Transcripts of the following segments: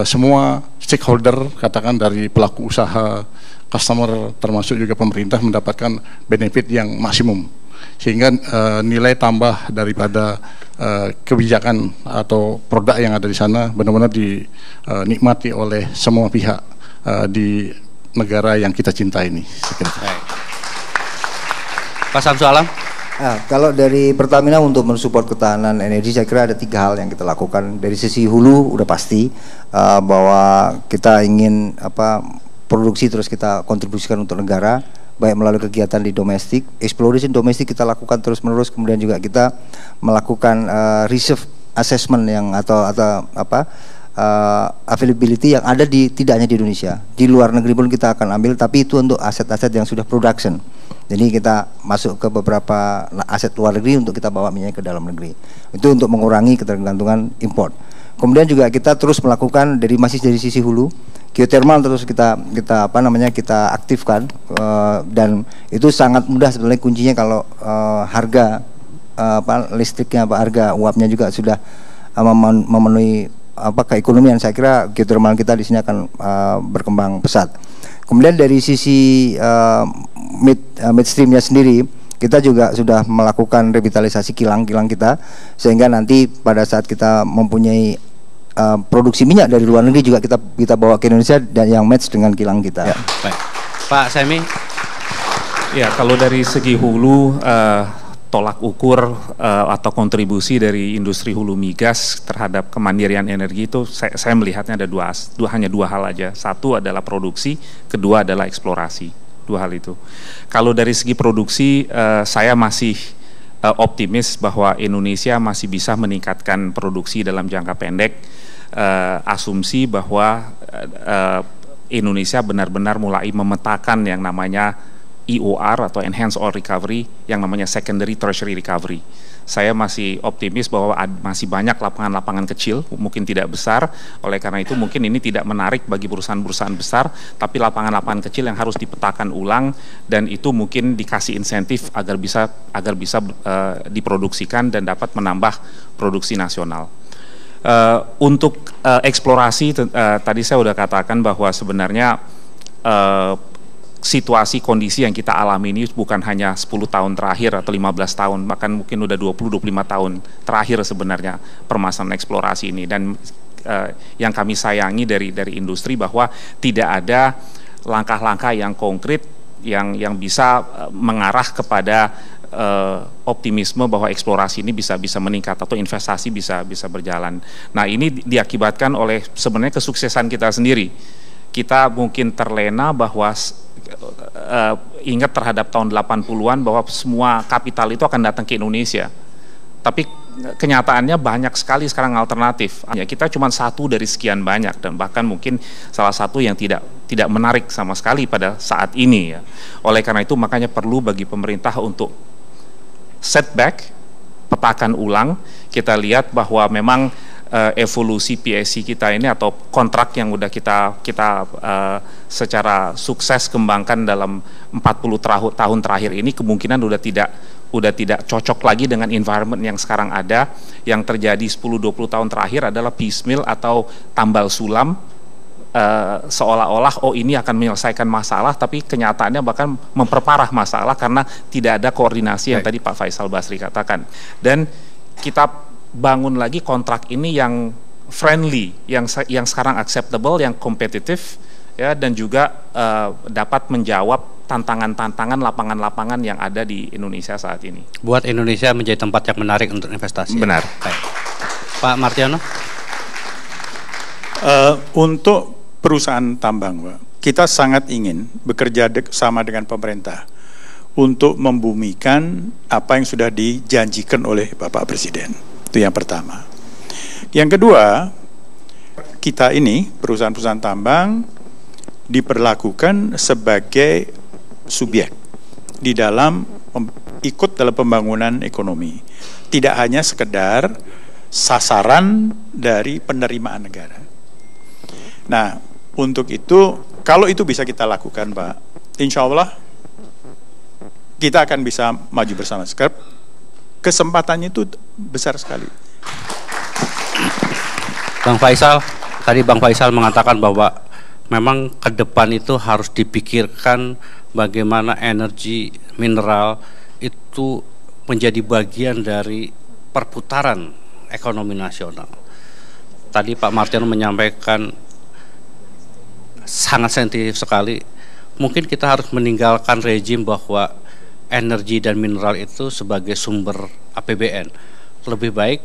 semua stakeholder, katakan dari pelaku usaha, customer, termasuk juga pemerintah mendapatkan benefit yang maksimum, sehingga nilai tambah daripada kebijakan atau produk yang ada di sana benar-benar dinikmati oleh semua pihak di negara yang kita cintai ini. Pak Samsu Alam. Kalau dari Pertamina untuk mensupport ketahanan energi, saya kira ada 3 hal yang kita lakukan. Dari sisi hulu udah pasti bahwa kita ingin produksi terus kita kontribusikan untuk negara, baik melalui kegiatan di domestik, exploration domestik kita lakukan terus menerus, kemudian juga kita melakukan reserve assessment yang atau availability yang ada tidak hanya di Indonesia, di luar negeri pun kita akan ambil, tapi itu untuk aset-aset yang sudah production. Jadi kita masuk ke beberapa aset luar negeri untuk kita bawa minyak ke dalam negeri. Itu untuk mengurangi ketergantungan import. Kemudian juga kita terus melakukan masih dari sisi hulu, geothermal terus kita aktifkan, dan itu sangat mudah sebenarnya kuncinya kalau harga listriknya, harga uapnya juga sudah memenuhi keekonomian. Saya kira geothermal kita di sini akan berkembang pesat. Kemudian dari sisi midstreamnya sendiri, kita juga sudah melakukan revitalisasi kilang-kilang kita, sehingga nanti pada saat kita mempunyai produksi minyak dari luar negeri juga kita bawa ke Indonesia dan yang match dengan kilang kita. Ya, baik. Pak Semi. Ya, kalau dari segi hulu, tolak ukur atau kontribusi dari industri hulu migas terhadap kemandirian energi itu saya melihatnya ada hanya dua hal aja. Satu adalah produksi, kedua adalah eksplorasi. Dua hal itu. Kalau dari segi produksi, saya masih optimis bahwa Indonesia masih bisa meningkatkan produksi dalam jangka pendek. Asumsi bahwa Indonesia benar-benar mulai memetakan yang namanya EOR atau Enhanced Oil Recovery, yang namanya Secondary Tertiary Recovery. Saya masih optimis bahwa masih banyak lapangan-lapangan kecil, mungkin tidak besar, oleh karena itu mungkin ini tidak menarik bagi perusahaan-perusahaan besar, tapi lapangan-lapangan kecil yang harus dipetakan ulang, dan itu mungkin dikasih insentif agar bisa diproduksikan dan dapat menambah produksi nasional. Untuk eksplorasi, tadi saya sudah katakan bahwa sebenarnya situasi kondisi yang kita alami ini bukan hanya 10 tahun terakhir atau 15 tahun, bahkan mungkin udah 20-25 tahun terakhir sebenarnya permasalahan eksplorasi ini. Dan yang kami sayangi dari industri bahwa tidak ada langkah-langkah yang konkret yang bisa mengarah kepada optimisme bahwa eksplorasi ini bisa meningkat atau investasi bisa berjalan. Nah, ini diakibatkan oleh sebenarnya kesuksesan kita sendiri. Kita mungkin terlena bahwa ingat terhadap tahun 80-an bahwa semua kapital itu akan datang ke Indonesia. Tapi kenyataannya banyak sekali sekarang alternatif. Kita cuma satu dari sekian banyak, dan bahkan mungkin salah satu yang tidak menarik sama sekali pada saat ini ya. Oleh karena itu makanya perlu bagi pemerintah untuk setback, petakan ulang. Kita lihat bahwa memang evolusi PSC kita ini atau kontrak yang udah kita secara sukses kembangkan dalam 40 tahun terakhir ini kemungkinan udah tidak cocok lagi dengan environment yang sekarang ada. Yang terjadi 10-20 tahun terakhir adalah piecemeal atau tambal sulam, seolah-olah ini akan menyelesaikan masalah, tapi kenyataannya bahkan memperparah masalah karena tidak ada koordinasi yang tadi Pak Faisal Basri katakan. Dan kita bangun lagi kontrak ini yang friendly, yang sekarang acceptable, yang kompetitif ya, dan juga dapat menjawab tantangan-tantangan lapangan-lapangan yang ada di Indonesia saat ini. Buat Indonesia menjadi tempat yang menarik untuk investasi. Benar. Baik. Pak Martiono. Untuk perusahaan tambang, Pak, kita sangat ingin bekerja sama dengan pemerintah untuk membumikan apa yang sudah dijanjikan oleh Bapak Presiden. Itu yang pertama. Yang kedua, kita ini perusahaan-perusahaan tambang diperlakukan sebagai subjek di dalam ikut dalam pembangunan ekonomi. Tidak hanya sekedar sasaran dari penerimaan negara. Nah, untuk itu, kalau itu bisa kita lakukan, Pak, insya Allah kita akan bisa maju bersama. Kesempatannya itu besar sekali. Bang Faisal. tadi Bang Faisal mengatakan bahwa memang ke depan itu harus dipikirkan bagaimana energi mineral itu menjadi bagian dari perputaran ekonomi nasional. Tadi Pak Martiono menyampaikan sangat sensitif sekali. Mungkin kita harus meninggalkan rejim bahwa energi dan mineral itu sebagai sumber APBN. Lebih baik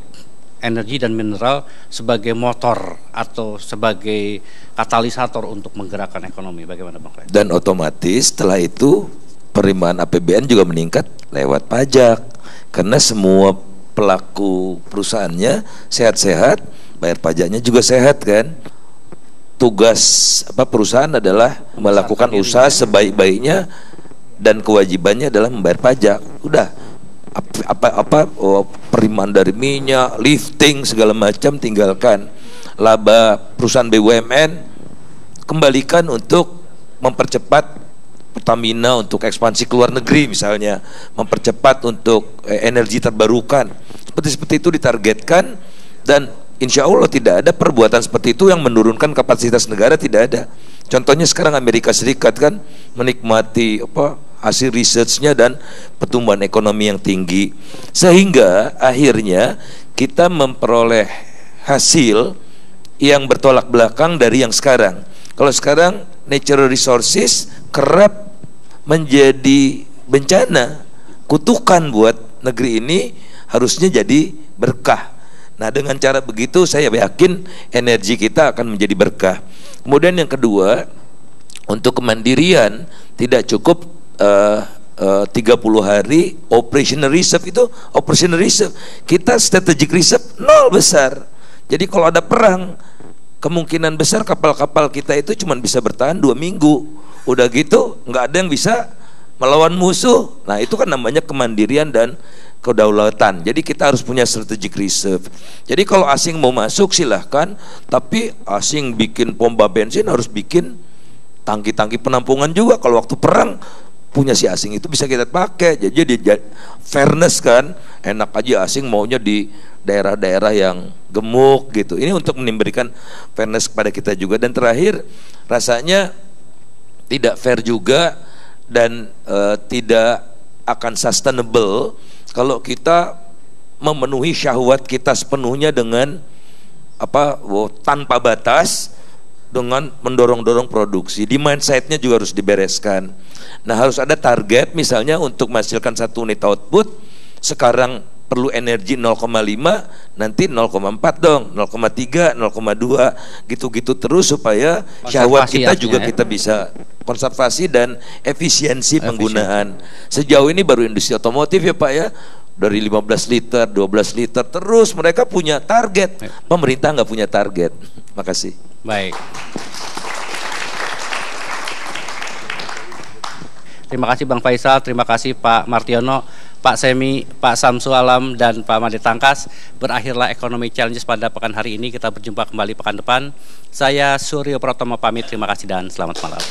energi dan mineral sebagai motor atau sebagai katalisator untuk menggerakkan ekonomi. Bagaimana Bang Faisal? Dan otomatis setelah itu penerimaan APBN juga meningkat lewat pajak, karena semua pelaku perusahaannya sehat-sehat, bayar pajaknya juga sehat kan. Tugas perusahaan adalah melakukan usaha sebaik-baiknya dan kewajibannya adalah membayar pajak. Udah penerimaan dari minyak, lifting segala macam tinggalkan. Laba perusahaan BUMN kembalikan untuk mempercepat Pertamina untuk ekspansi ke luar negeri misalnya, mempercepat untuk energi terbarukan. Seperti itu ditargetkan, dan insya Allah tidak ada perbuatan seperti itu yang menurunkan kapasitas negara, tidak ada. Contohnya sekarang Amerika Serikat kan menikmati hasil researchnya dan pertumbuhan ekonomi yang tinggi, sehingga akhirnya kita memperoleh hasil yang bertolak belakang dari yang sekarang. Kalau sekarang natural resources kerap menjadi bencana, kutukan buat negeri ini, harusnya jadi berkah. Nah, dengan cara begitu saya yakin energi kita akan menjadi berkah. Kemudian yang kedua, untuk kemandirian tidak cukup 30 hari operational reserve. Itu operational reserve, kita strategic reserve nol besar. Jadi kalau ada perang, kemungkinan besar kapal-kapal kita itu cuma bisa bertahan 2 minggu. Udah gitu nggak ada yang bisa melawan musuh. Nah, itu kan namanya kemandirian dan kedaulatan. Jadi kita harus punya strategic reserve. Jadi kalau asing mau masuk silahkan, tapi asing bikin pompa bensin harus bikin tangki-tangki penampungan juga. Kalau waktu perang punya si asing itu bisa kita pakai. Jadi fairness kan, enak aja asing maunya di daerah-daerah yang gemuk gitu. Ini untuk memberikan fairness kepada kita juga. Dan terakhir, rasanya tidak fair juga dan tidak akan sustainable kalau kita memenuhi syahwat kita sepenuhnya dengan tanpa batas, dengan mendorong-dorong produksi. Di mindsetnya juga harus dibereskan. Nah, harus ada target, misalnya untuk menghasilkan 1 unit output sekarang perlu energi 0,5, nanti 0,4 dong, 0,3, 0,2, gitu-gitu terus supaya syahwat kita juga kita bisa konservasi dan efisiensi penggunaan. Sejauh ini baru industri otomotif ya Pak ya, dari 15 liter, 12 liter, terus mereka punya target, pemerintah nggak punya target. Makasih. Baik. Terima kasih Bang Faisal, terima kasih Pak Martiono, Pak Semi, Pak Samsu Alam, dan Pak Made Tangkas. Berakhirlah Ekonomi Challenges pada pekan hari ini. Kita berjumpa kembali pekan depan. Saya Suryo Pratomo pamit, terima kasih dan selamat malam.